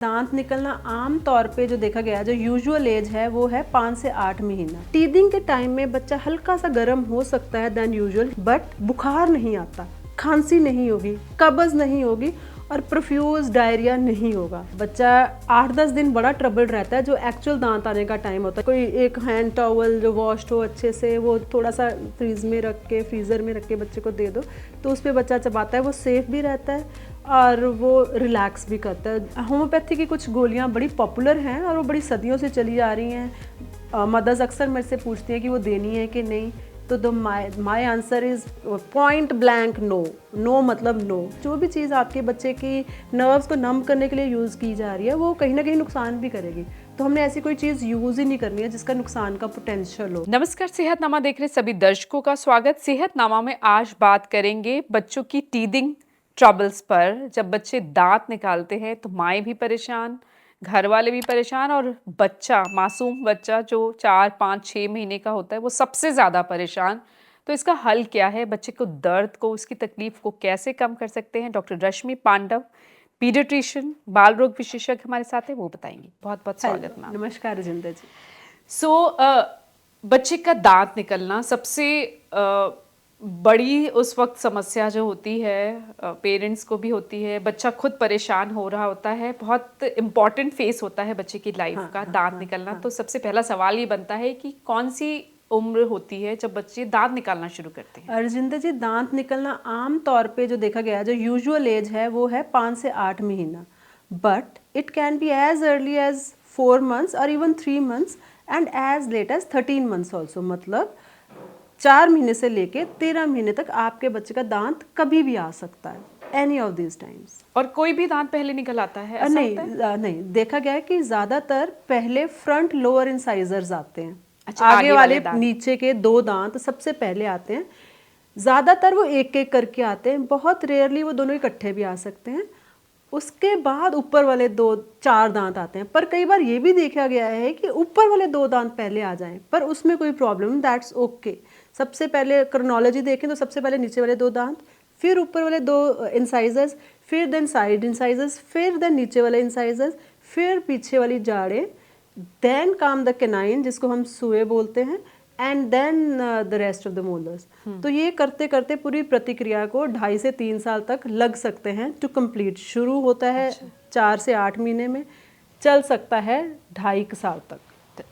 दांत निकलना आम तौर पे जो देखा गया जो यूजुअल एज है वो है 5 से 8 महीना। टीदिंग के टाइम में बच्चा हल्का सा गर्म हो सकता है देन यूजुअल, बट बुखार नहीं आता, खांसी नहीं होगी, कब्ज नहीं होगी और प्रोफ्यूज डायरिया नहीं होगा। बच्चा 8-10 दिन बड़ा ट्रबल रहता है जो एक्चुअल दांत आने का टाइम होता है। कोई एक हैंड टॉवल जो वॉश्ड हो अच्छे से वो थोड़ा सा फ्रीज़र में रख के बच्चे को दे दो तो उस पर बच्चा चबाता है, वो सेफ भी रहता है और वो रिलैक्स भी करता है। होम्योपैथी की कुछ गोलियां बड़ी पॉपुलर हैं और वो बड़ी सदियों से चली आ रही हैं। मदर्स अक्सर मेरे से पूछती हैं कि वो देनी है कि नहीं, तो my answer is point blank no. No मतलब नो। जो भी चीज़ आपके बच्चे की नर्व्स को नम करने के लिए यूज़ की जा रही है वो कहीं ना कहीं नुकसान भी करेगी, तो हमने ऐसी कोई चीज़ यूज़ ही नहीं करनी है जिसका नुकसान का पोटेंशियल हो। नमस्कार, सेहतनामा देख रहे सभी दर्शकों का स्वागत। सेहतनामा में आज बात करेंगे बच्चों की टीदिंग ट्रबल्स पर। जब बच्चे दांत निकालते हैं तो माएँ भी परेशान, घर वाले भी परेशान और बच्चा, मासूम बच्चा जो 4-5-6 महीने का होता है वो सबसे ज़्यादा परेशान। तो इसका हल क्या है? बच्चे को दर्द को, उसकी तकलीफ को कैसे कम कर सकते हैं? डॉक्टर रश्मि पांडव, पीडियाट्रिशियन, बाल रोग विशेषज्ञ हमारे साथ हैं, वो बताएंगी। बहुत बहुत स्वागत मैम। नमस्कार राजेंद्र जी। बच्चे का दांत निकलना सबसे बड़ी उस वक्त समस्या जो होती है, पेरेंट्स को भी होती है, बच्चा खुद परेशान हो रहा होता है, बहुत इम्पॉर्टेंट फेस होता है बच्चे की लाइफ का दांत निकलना। तो सबसे पहला सवाल ये बनता है कि कौन सी उम्र होती है जब बच्चे दांत निकालना शुरू करते हैं? अर्जिंदर जी, दांत निकलना आम तौर पे जो देखा गया जो यूजुअल एज है वो है 5 से 8 महीना, but it can be as early as 4 months और even 3 months and as late as 13 months also. मतलब 4 महीने से लेके 13 महीने तक आपके बच्चे का दांत कभी भी आ सकता है, एनी ऑफ दिस टाइम्स। और कोई भी दांत पहले निकल आता है, ऐसा होता है? नहीं, देखा गया है कि ज्यादातर पहले फ्रंट लोअर इंसाइजर्स आते हैं। अच्छा, आगे वाले दांत। नीचे के 2 दांत सबसे पहले आते हैं। ज्यादातर वो एक एक करके आते हैं, बहुत रेयरली वो दोनों इकट्ठे भी आ सकते हैं। उसके बाद ऊपर वाले 2-4 दांत आते हैं, पर कई बार ये भी देखा गया है कि ऊपर वाले 2 दांत पहले आ जाएं, पर उसमें कोई प्रॉब्लम, दैट्स ओके। सबसे पहले क्रोनोलॉजी देखें तो सबसे पहले नीचे वाले 2 दांत, फिर ऊपर वाले 2 इंसाइजर्स, फिर देन साइड इंसाइजर्स, फिर देन नीचे वाले इंसाइजर्स, फिर पीछे वाली जाड़ें, देन कम द कैनाइन जिसको हम सुए बोलते हैं, and then the rest of the molars. तो ये करते करते पूरी प्रक्रिया को 2.5 से 3 साल तक लग सकते हैं टू कंप्लीट। शुरू होता है 4 से 8 महीने में, चल सकता है 2.5 साल तक।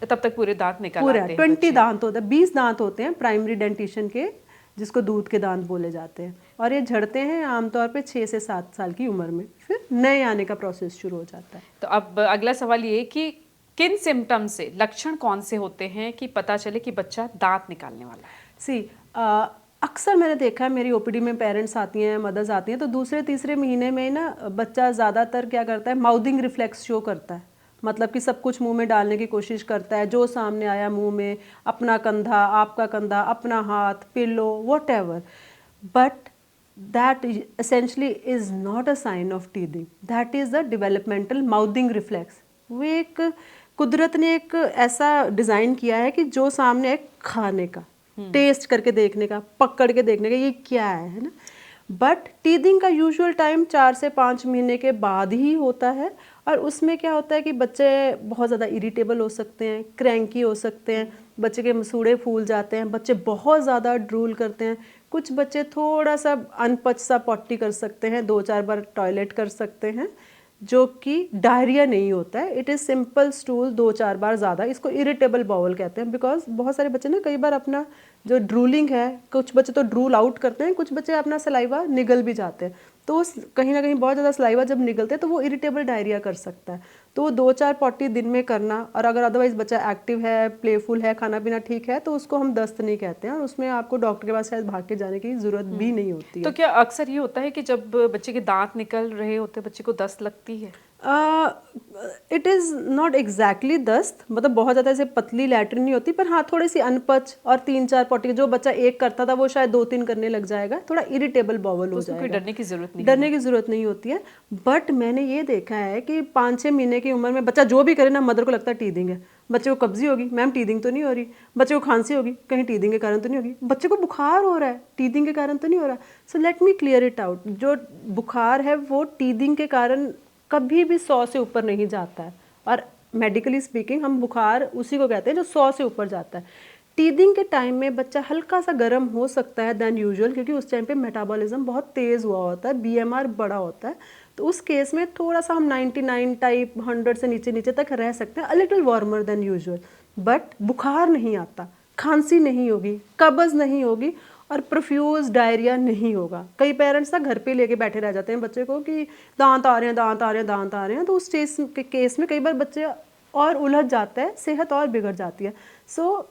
तब तक पूरे दांत निकल पूरा आते हैं। 20 दांत होते हैं, 20 दांत होते हैं प्राइमरी डेंटिशन के, जिसको दूध के दांत बोले जाते हैं, और ये झड़ते हैं आमतौर पे 6 से 7 साल की उम्र में, फिर नए आने का प्रोसेस शुरू हो जाता है। तो अब अगला सवाल ये कि किन सिम्टम से, लक्षण कौन से होते हैं कि पता चले कि बच्चा दांत निकालने वाला है? अक्सर मैंने देखा है, मेरी ओपीडी में पेरेंट्स आती हैं, मदर्स आती हैं, तो दूसरे तीसरे महीने में ना बच्चा ज़्यादातर क्या करता है, माउथिंग रिफ्लेक्स शो करता है। मतलब कि सब कुछ मुंह में डालने की कोशिश करता है, जो सामने आया मुंह में, अपना कंधा, आपका कंधा, अपना हाथ, pillow, whatever. But that essentially is not a sign of teething, that is the developmental mouthing reflex। वो एक कुदरत ने एक ऐसा डिज़ाइन किया है कि जो सामने है खाने का, टेस्ट करके देखने का, पकड़ के देखने का, ये क्या है ना। बट टीदिंग का यूजुअल टाइम 4 से 5 महीने के बाद ही होता है, और उसमें क्या होता है कि बच्चे बहुत ज़्यादा इरिटेबल हो सकते हैं, क्रैंकी हो सकते हैं, बच्चे के मसूड़े फूल जाते हैं, बच्चे बहुत ज़्यादा ड्रूल करते हैं, कुछ बच्चे थोड़ा सा अनपच सा पॉटी कर सकते हैं, 2-4 बार टॉयलेट कर सकते हैं, जो कि डायरिया नहीं होता है, इट इज़ सिंपल स्टूल 2-4 बार ज़्यादा। इसको इरिटेबल बाउल कहते हैं, बिकॉज बहुत सारे बच्चे ना कई बार अपना जो ड्रूलिंग है, कुछ बच्चे तो ड्रूल आउट करते हैं, कुछ बच्चे अपना सलाइवा निगल भी जाते हैं, तो उस कहीं ना कहीं बहुत ज़्यादा सलाइवा जब निगलते हैं तो वो इरिटेबल डायरिया कर सकता है। तो वो 2-4 पॉटी दिन में करना, और अगर अदरवाइज बच्चा एक्टिव है, प्लेफुल है, खाना पीना ठीक है, तो उसको हम दस्त नहीं कहते हैं, और उसमें आपको डॉक्टर के पास शायद भाग के जाने की ज़रूरत भी नहीं होती है। तो क्या अक्सर ये होता है कि जब बच्चे के दांत निकल रहे होते बच्चे को दस्त लगती है? इट इज़ नॉट एग्जैक्टली दस्त, मतलब बहुत ज़्यादा ऐसे पतली लैट्रिन नहीं होती, पर हाँ थोड़ी सी अनपच, और 3-4 पॉटी, जो बच्चा एक करता था वो शायद 2-3 करने लग जाएगा, थोड़ा इरिटेबल बाउल हो जाएगा। कोई डरने की जरूरत नहीं, डरने की जरूरत नहीं होती है। बट मैंने ये देखा है कि 5-6 महीने की उम्र में बच्चा जो भी करे ना, मदर को लगता है टीदिंग है, बच्चे को कब्जी होगी, मैम टीदिंग तो नहीं हो रही, बच्चे को खांसी होगी, कहीं टीदिंग के कारण तो नहीं होगी, बच्चे को बुखार हो रहा है, टीदिंग के कारण तो नहीं हो रहा। So let me clear it out, जो बुखार है वो टीदिंग के कारण कभी भी 100 से ऊपर नहीं जाता है, और मेडिकली स्पीकिंग हम बुखार उसी को कहते हैं जो 100 से ऊपर जाता है। टीदिंग के टाइम में बच्चा हल्का सा गर्म हो सकता है देन यूजुअल, क्योंकि उस टाइम पे मेटाबॉलिज्म बहुत तेज़ हुआ होता है, बीएमआर बड़ा होता है, तो उस केस में थोड़ा सा हम 99 टाइप 100 से नीचे नीचे तक रह सकते हैं, a little warmer than usual. But बुखार नहीं आता, खांसी नहीं होगी, कब्ज़ नहीं होगी, और प्रोफ्यूज डायरिया नहीं होगा। कई पेरेंट्स ना घर पे लेके बैठे रह जाते हैं बच्चे को कि दांत आ रहे हैं, दांत आ रहे हैं, दांत आ रहे हैं, तो उस चीज़ के केस में कई बार बच्चे और उलझ जाता है, सेहत और बिगड़ जाती है। सो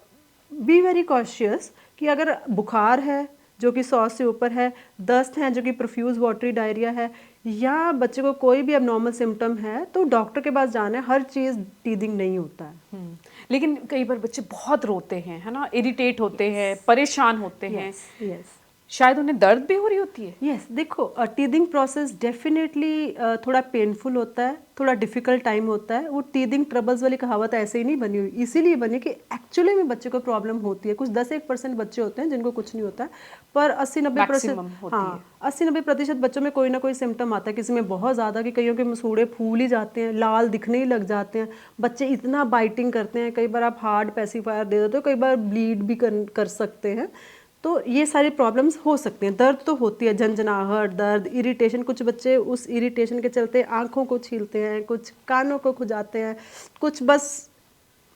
बी वेरी कॉशियस कि अगर बुखार है जो कि 100 से ऊपर है, दस्त है जो कि प्रोफ्यूज वाटरी डायरिया है, या बच्चे को कोई भी अबनॉर्मल सिम्टम है, तो डॉक्टर के पास जाना है। हर चीज़ टीदिंग नहीं होता है। लेकिन कई बार बच्चे बहुत रोते हैं, है ना, इरिटेट होते हैं, परेशान होते हैं, यस शायद उन्हें दर्द भी हो रही होती है। यस देखो, टीदिंग प्रोसेस डेफिनेटली थोड़ा पेनफुल होता है, थोड़ा डिफिकल्ट टाइम होता है। वो टीदिंग ट्रबल्स वाली कहावत ऐसे ही नहीं बनी हुई, इसीलिए बनी कि एक्चुअली में बच्चे को प्रॉब्लम होती है। कुछ 10-1% बच्चे होते हैं जिनको कुछ नहीं होता है, पर 80-90% Maximum होती हाँ 80-90% बच्चों में कोई ना कोई सिम्टम आता है। किसी में बहुत ज़्यादा, कि कईयों के मसूड़े फूल ही जाते हैं, लाल दिखने ही लग जाते हैं, बच्चे इतना बाइटिंग करते हैं, कई बार आप हार्ड पेसिफायर दे देते हो, कई बार ब्लीड भी कर सकते हैं। तो ये सारी प्रॉब्लम्स हो सकती हैं। दर्द तो होती है, झंझनाहट, दर्द, इरिटेशन। कुछ बच्चे उस इरिटेशन के चलते आंखों को छीलते हैं, कुछ कानों को खुजाते हैं, कुछ बस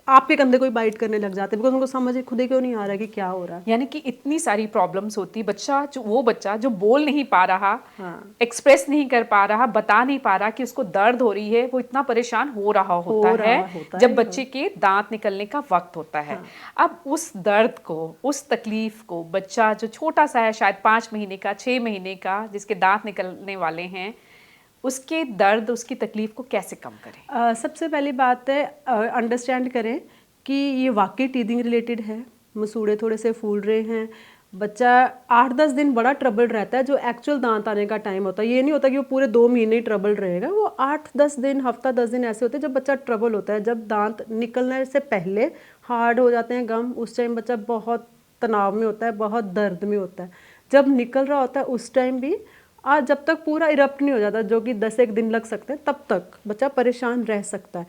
आपके कंधे को ही बाइट करने लग जाते हैं, बिकॉज उनको समझ खुद ही क्यों नहीं आ रहा है कि क्या हो रहा है। यानी कि इतनी सारी प्रॉब्लम्स होती, बच्चा जो बोल नहीं पा रहा, हाँ एक्सप्रेस नहीं कर पा रहा, बता नहीं पा रहा कि उसको दर्द हो रही है, वो इतना परेशान हो रहा होता है जब बच्चे के दांत निकलने का वक्त होता है। अब उस दर्द को, उस तकलीफ को बच्चा जो छोटा सा है, शायद 5 महीने का, 6 महीने का, जिसके दांत निकलने वाले हैं, उसके दर्द, उसकी तकलीफ को कैसे कम करें? सबसे पहली बात है अंडरस्टैंड करें कि ये वाकई टीदिंग रिलेटेड है। मसूड़े थोड़े से फूल रहे हैं, बच्चा 8-10 दिन बड़ा ट्रबल रहता है, जो एक्चुअल दांत आने का टाइम होता है। ये नहीं होता कि वो पूरे 2 महीने ही ट्रबल रहेगा, वो 8-10 दिन, हफ्ता 10 दिन ऐसे होते हैं जब बच्चा ट्रबल होता है। जब दांत निकलने से पहले हार्ड हो जाते हैं गम, उस टाइम बच्चा बहुत तनाव में होता है, बहुत दर्द में होता है। जब निकल रहा होता है उस टाइम भी, आज जब तक पूरा इरप्ट नहीं हो जाता, जो कि 10-1 दिन लग सकते हैं, तब तक बच्चा परेशान रह सकता है।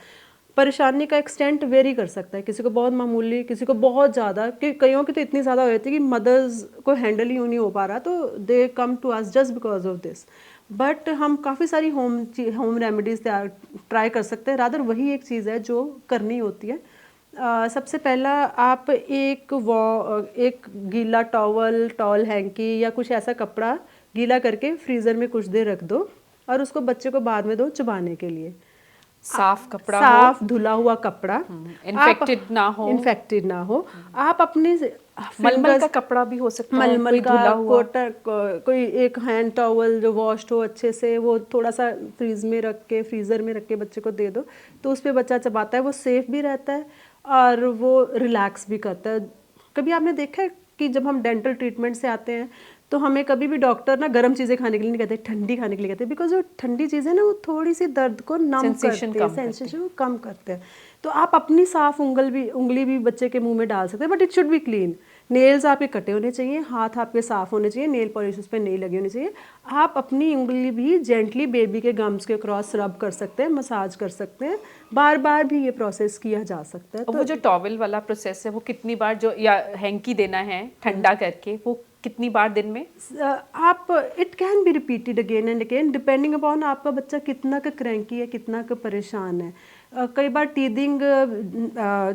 परेशानी का एक्सटेंट वेरी कर सकता है, किसी को बहुत मामूली, किसी को बहुत ज़्यादा, कि कईयों की तो इतनी ज़्यादा हो जाती है कि मदर्स को हैंडल ही नहीं हो पा रहा, तो they come to us just because of this. But हम काफ़ी सारी होम रेमेडीज़ ट्राई कर सकते हैं। रादर वही एक चीज़ है जो करनी होती है। सबसे पहला, आप एक गीला टॉवल हैंकी या कुछ ऐसा कपड़ा गीला करके फ्रीज़र में कुछ देर रख दो, और उसको बच्चे को बाद में दो चबाने के लिए। साफ कपड़ा हो, साफ धुला हुआ कपड़ा, इन्फेक्टेड ना हो। आप अपने मलमल का कपड़ा भी हो सकता है, मलमल कोई का धुला हुआ। कोई एक हैंड टॉवल जो वॉश्ड हो अच्छे से, वो थोड़ा सा फ्रीज़र में रख के बच्चे को दे दो, तो उस पर बच्चा चबाता है, वो सेफ भी रहता है और वो रिलैक्स भी करता है। कभी आपने देखा है कि जब हम डेंटल ट्रीटमेंट से आते हैं तो हमें कभी भी डॉक्टर ना गर्म चीज़ें खाने के लिए नहीं कहते, ठंडी खाने के लिए कहते हैं, बिकॉज वो ठंडी चीज़ें ना वो थोड़ी सी दर्द को नम करते हैं, सेंसेशन को कम करते हैं। तो आप अपनी साफ उंगली भी बच्चे के मुंह में डाल सकते हैं, but it should be clean. Nails आपके कटे होने चाहिए, हाथ आपके साफ होने चाहिए, नेल पॉलिश उस पर नहीं लगी होनी चाहिए। आप अपनी उंगली भी जेंटली बेबी के गम्स के क्रॉस रब कर सकते हैं, मसाज कर सकते हैं, बार बार भी ये प्रोसेस किया जा सकता है। तो वो जो टॉवल वाला प्रोसेस है, वो कितनी बार, जो या हैंकी देना है ठंडा करके, वो कितनी बार दिन में? आप it can be repeated again and again, depending upon आपका बच्चा कितना का क्रैंकी है, कितना का परेशान है। कई बार टीदिंग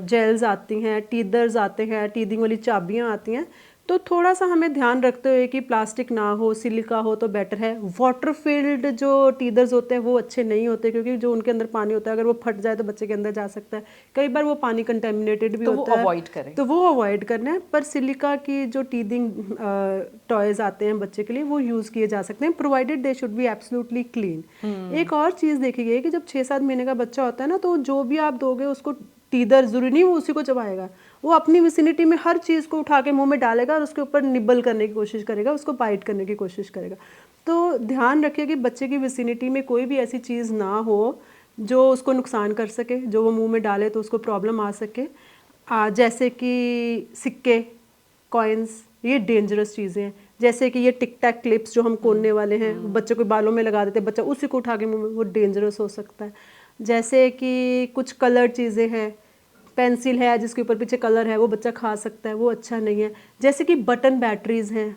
जेल्स आती हैं, टीदर्स आते हैं, टीदिंग वाली चाबियां आती हैं, तो थोड़ा सा हमें ध्यान रखते हुए कि प्लास्टिक ना हो, सिलिका हो तो बेटर है। वाटर फील्ड जो टीदर्स होते हैं वो अच्छे नहीं होते, क्योंकि जो उनके अंदर पानी होता है अगर वो फट जाए तो बच्चे के अंदर जा सकता है। कई बार वो पानी कंटेमिनेटेड भी होता है, अवॉइड करें, तो वो अवॉइड करना है। पर सिलिका की जो टीदिंग टॉयज आते हैं बच्चे के लिए, वो यूज़ किए जा सकते हैं, provided they should be absolutely clean. एक और चीज़ देखी गई है कि जब 6-7 महीने का बच्चा होता है ना, तो जो भी आप दोगे उसको, टीदर जरूरी नहीं वो उसी को चबाएगा, वो अपनी विसिनिटी में हर चीज़ को उठा के मुंह में डालेगा और उसके ऊपर निबल करने की कोशिश करेगा, उसको बाइट करने की कोशिश करेगा। तो ध्यान रखिए कि बच्चे की विसिनिटी में कोई भी ऐसी चीज़ ना हो जो उसको नुकसान कर सके, जो वो मुंह में डाले तो उसको प्रॉब्लम आ सके। जैसे कि सिक्के, कॉइन्स, ये डेंजरस चीज़ें हैं। जैसे कि ये टिक टैक क्लिप्स जो हम कोनने वाले हैं, बच्चे को बालों में लगा देते हैं, बच्चा उसी को उठा के मुंह में, वो डेंजरस हो सकता है। जैसे कि कुछ कलर चीज़ें हैं, पेंसिल है जिसके ऊपर पीछे कलर है, वो बच्चा खा सकता है, वो अच्छा नहीं है। जैसे कि बटन बैटरीज हैं,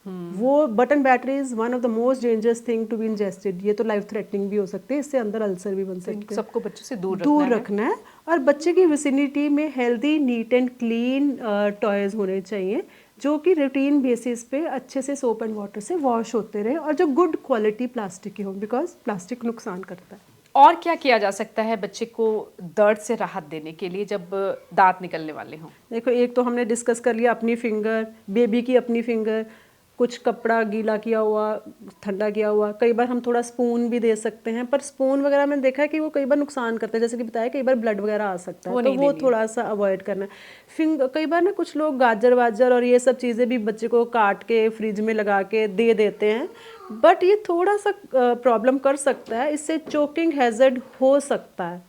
वो button battery is one of the most dangerous thing to be ingested. ये तो लाइफ थ्रेटनिंग भी हो सकती है, इससे अंदर अल्सर भी बन सकते हैं। सबको बच्चों से दूर रखना है। और बच्चे की विसिनिटी में healthy, neat and clean toys होने चाहिए, जो कि रूटीन बेसिस पे अच्छे से सोप एंड वाटर से वॉश होते रहे, और जो गुड क्वालिटी प्लास्टिक की हो, बिकॉज प्लास्टिक नुकसान करता है। और क्या किया जा सकता है बच्चे को दर्द से राहत देने के लिए जब दांत निकलने वाले हों? देखो, एक तो हमने डिस्कस कर लिया अपनी फिंगर, बेबी की अपनी फिंगर, कुछ कपड़ा गीला किया हुआ, ठंडा किया हुआ। कई बार हम थोड़ा स्पून भी दे सकते हैं, पर स्पून वगैरह मैंने देखा है कि वो कई बार नुकसान करते हैं, जैसे कि बताया कई बार ब्लड वगैरह आ सकता है, तो वो थोड़ा सा अवॉइड करना है। कई बार ना कुछ लोग गाजर वाजर और ये सब चीज़ें भी बच्चे को काट के फ्रिज में लगा के दे देते हैं, बट ये थोड़ा सा प्रॉब्लम कर सकता है, इससे चोकिंग हैजर्ड हो सकता है।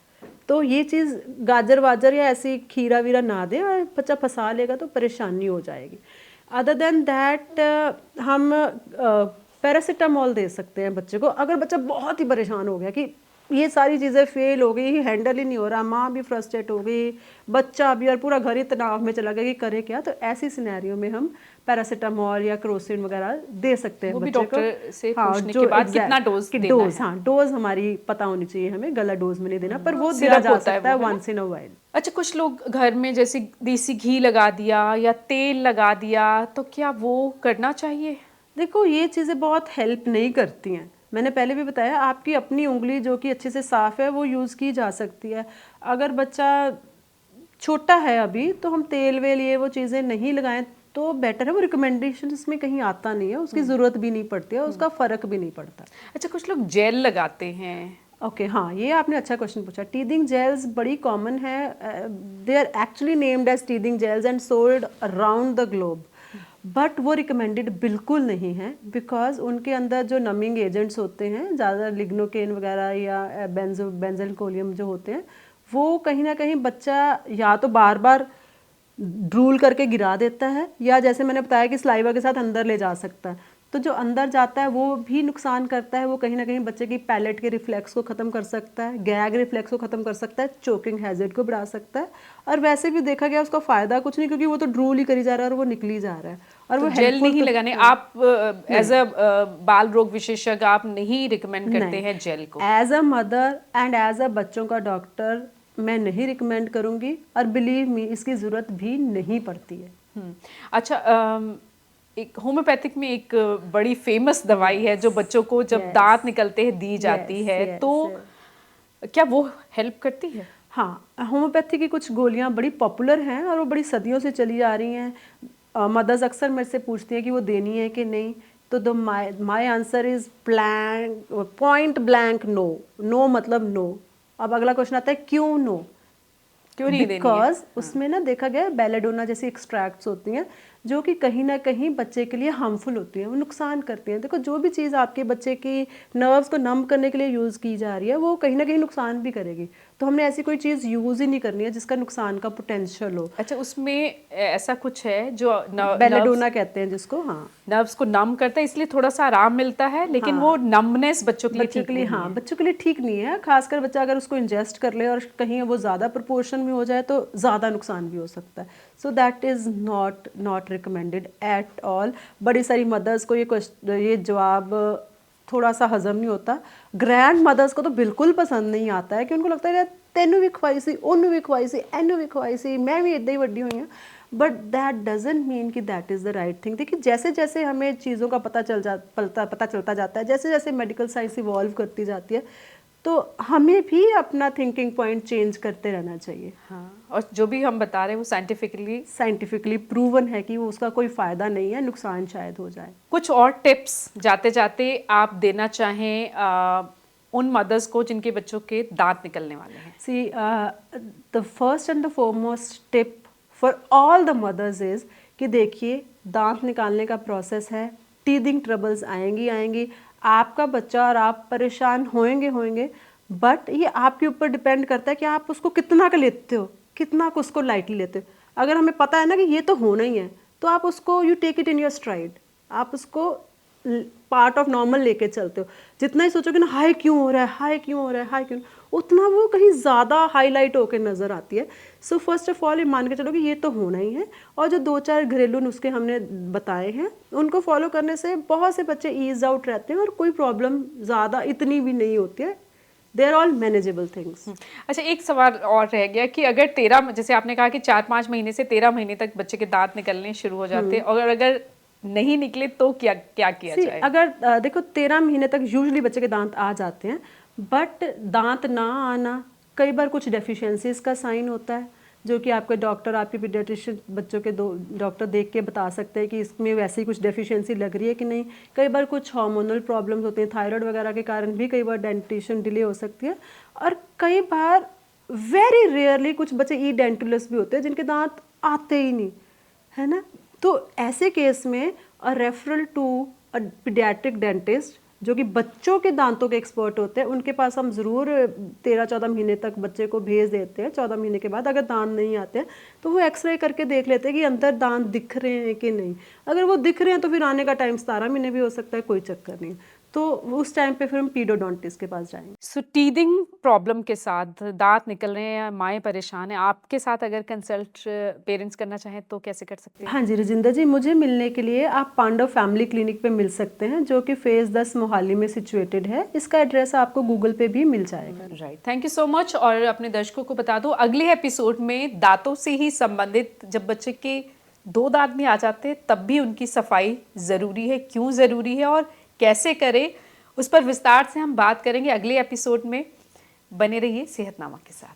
तो ये चीज़ गाजर वाजर या ऐसी खीरा वीरा ना दे, और बच्चा फंसा लेगा तो परेशानी हो जाएगी। अदर देन दैट हम पैरासीटामोल दे सकते हैं बच्चे को। अगर बच्चा बहुत ही परेशान हो गया कि ये सारी चीज़ें फेल हो गई, हैंडल ही नहीं हो रहा, माँ भी फ्रस्ट्रेट हो गई, बच्चा भी, और पूरा घर ही तनाव में चला गया कि करे क्या, तो ऐसी सिनेरियो में हम पैरासीटामोल या क्रोसिन वगैरह दे सकते हैं। वो भी बच्चे डॉक्टर को से पूछने के बाद कितना डोज देना है। हाँ, डोज हमारी पता होनी चाहिए हमें, गलत डोज में नहीं देना, पर वो दिया जा सकता है वंस इन अ वाइल। अच्छा, कुछ लोग घर में जैसे देसी घी लगा दिया या तेल लगा दिया, तो क्या वो करना चाहिए? देखो, ये चीज़ें बहुत हेल्प नहीं करती हैं। मैंने पहले भी बताया, आपकी अपनी उंगली जो कि अच्छे से साफ़ है वो यूज़ की जा सकती है। अगर बच्चा छोटा है अभी, तो हम तेल वेल ये वो चीज़ें नहीं लगाएं तो बेटर है। वो रिकमेंडेशंस में कहीं आता नहीं है, उसकी ज़रूरत भी नहीं पड़ती है, उसका फ़र्क भी नहीं पड़ता। अच्छा, कुछ लोग जेल लगाते हैं। ओके, हाँ, ये आपने अच्छा क्वेश्चन पूछा। टीदिंग जेल्स बड़ी कॉमन है। They are actually named as teething gels and sold around the globe, but वो रिकमेंडेड बिल्कुल नहीं है, बिकॉज उनके अंदर जो नमिंग एजेंट्स होते हैं, ज़्यादा लिग्नोकेन वगैरह या बेंजोइलकोलियम जो होते हैं, वो कहीं ना कहीं बच्चा या तो बार बार ड्रूल करके गिरा देता है, या जैसे मैंने बताया कि स्लाइवा के साथ अंदर ले जा सकता है। तो जो अंदर जाता है वो भी नुकसान करता है, वो कहीं ना कहीं बच्चे की पैलेट के रिफ्लेक्स को ख़त्म कर सकता है, गैग रिफ्लेक्स को ख़त्म कर सकता है, चोकिंग हैजर्ड को बढ़ा सकता है। और वैसे भी देखा गया उसका फ़ायदा कुछ नहीं, क्योंकि वो तो ड्रूल ही करी जा रहा है और वो निकली जा रहा है। और तो वो जेल नहीं लगाने, आप एज अ बाल रोग विशेषज्ञ आप नहीं रिकमेंड करते हैं जेल को? As a mother and as a बच्चों का डॉक्टर मैं नहीं रिकमेंड करूँगी, और बिलीव मी, इसकी ज़रूरत भी नहीं पड़ती है। अच्छा, एक होम्योपैथिक में एक बड़ी फेमस दवाई है जो बच्चों को जब दांत निकलते हैं दी जाती है, तो क्या वो हेल्प करती है? हाँ, होम्योपैथी की कुछ गोलियां बड़ी पॉपुलर हैं और वो बड़ी सदियों से चली आ रही हैं। मदर्स अक्सर मेरे से पूछती हैं कि वो देनी है कि नहीं, तो the my answer is point blank no. No मतलब नो। अब अगला क्वेश्चन आता है, क्यों नो? क्यों नहीं देनी है? बिकॉज उसमें ना देखा गया बेलेडोना जैसी एक्सट्रैक्ट्स होती हैं जो कि कहीं ना कहीं बच्चे के लिए हार्मफुल होती हैं, वो नुकसान करती हैं। देखो, जो भी चीज़ आपके बच्चे की नर्व्स को नम करने के लिए यूज़ की जा रही है, वो कहीं ना कहीं नुकसान भी करेगी। तो हमने ऐसी कोई चीज़ यूज़ ही नहीं करनी है जिसका नुकसान का पोटेंशियल हो। अच्छा, उसमें ऐसा कुछ है जो बेलेडोना कहते हैं जिसको, हाँ, नर्व्स को नम करता है, इसलिए थोड़ा सा आराम मिलता है, लेकिन वो नमनेस बच्चों के लिए ठीक नहीं है। हाँ, बच्चों के लिए ठीक नहीं है। खासकर बच्चा अगर उसको इंजेस्ट कर ले और कहीं वो ज़्यादा प्रोपोर्शन में हो जाए तो ज़्यादा नुकसान भी हो सकता है। So that is not recommended at all. बड़ी सारी मदर्स को ये जवाब थोड़ा सा हजम नहीं होता। ग्रैंड मदर्स को तो बिल्कुल पसंद नहीं आता है, कि उनको लगता है तेनू भी खवाई सी, ओनू भी खवाई सी, एनू भी खवाई सी, मैं भी इदा ही वड्डी हुई हूँ। बट दैट डजेंट मीन कि that is the right thing. देखिए, जैसे जैसे हमें चीज़ों का पता चलता जाता है, जैसे जैसे मेडिकल साइंस इवॉल्व करती जाती है, तो हमें भी अपना थिंकिंग पॉइंट चेंज करते रहना चाहिए। हाँ, और जो भी हम बता रहे हैं वो साइंटिफिकली प्रूवन है कि वो उसका कोई फ़ायदा नहीं है, नुकसान शायद हो जाए। कुछ और टिप्स जाते जाते आप देना चाहें उन मदर्स को जिनके बच्चों के दांत निकलने वाले हैं? See, the first and the foremost tip for all the mothers is कि देखिए, दांत निकालने का प्रोसेस है, टीदिंग ट्रबल्स आएंगी, आपका बच्चा और आप परेशान होएंगे, बट ये आपके ऊपर डिपेंड करता है कि आप उसको कितना का लेते हो, कितना को उसको लाइटली लेते हो। अगर हमें पता है ना कि ये तो होना ही है, तो आप उसको you take it in your stride. आप उसको पार्ट ऑफ नॉर्मल लेके चलते हो। जितना ही सोचोगे ना हाई क्यों हो रहा है, हाई क्यों हो रहा है, हाई क्यों, उतना वो कहीं ज़्यादा हाईलाइट होकर नज़र आती है। सो फर्स्ट ऑफ ऑल ये मान के चलो कि ये तो होना ही है। और जो 2-4 घरेलू नुस्खे हमने बताए हैं उनको फॉलो करने से बहुत से बच्चे ईज आउट रहते हैं और कोई प्रॉब्लम ज़्यादा इतनी भी नहीं होती है। They are all manageable things. अच्छा, एक सवाल और रह गया कि अगर 13, जैसे आपने कहा कि 4-5 महीने से 13 महीने तक बच्चे के दांत निकलने शुरू हो जाते हैं, और अगर नहीं निकले तो क्या क्या किया जाए? अगर देखो 13 महीने तक यूजुअली बच्चे के दांत आ जाते हैं, बट दांत ना आना कई बार कुछ डेफिशिएंसीज का साइन होता है, जो कि आपके डॉक्टर, आपके पीडियाट्रिशियन बच्चों के डॉक्टर देख के बता सकते हैं कि इसमें वैसे ही कुछ डेफिशिएंसी लग रही है कि नहीं। कई बार कुछ हार्मोनल प्रॉब्लम्स होते हैं, थायराइड वगैरह के कारण भी कई बार डेंटिशन डिले हो सकती है। और कई बार वेरी रेयरली कुछ बच्चे ई डेंटुलस भी होते हैं जिनके दांत आते ही नहीं, है ना। तो ऐसे केस में a referral to a paediatric dentist जो कि बच्चों के दांतों के एक्सपर्ट होते हैं, उनके पास हम ज़रूर 13-14 महीने तक बच्चे को भेज देते हैं। 14 महीने के बाद अगर दांत नहीं आते हैं तो वो एक्सरे करके देख लेते हैं कि अंदर दांत दिख रहे हैं कि नहीं। अगर वो दिख रहे हैं तो फिर आने का टाइम 17 महीने भी हो सकता है, कोई चक्कर नहीं। तो उस टाइम पे फिर हम पीडोडोंटिस्ट के पास जाएंगे। सो टीदिंग प्रॉब्लम के साथ दांत निकल रहे हैं या माएँ परेशान हैं, आपके साथ अगर कंसल्ट पेरेंट्स करना चाहें तो कैसे कर सकते हैं? हाँ जी रजिंदर जी, मुझे मिलने के लिए आप पांडव फैमिली क्लिनिक पे मिल सकते हैं, जो कि फेज़ 10 मोहाली में सिचुएटेड है। इसका एड्रेस आपको गूगल पे भी मिल जाएगा। Right, thank you so much. और अपने दर्शकों को बता दो, अगले एपिसोड में दांतों से ही संबंधित, जब बच्चे के 2 दांत भी आ जाते हैं तब भी उनकी सफाई ज़रूरी है, क्यों ज़रूरी है और कैसे करें, उस पर विस्तार से हम बात करेंगे अगले एपिसोड में। बने रहिए सेहतनामा के साथ।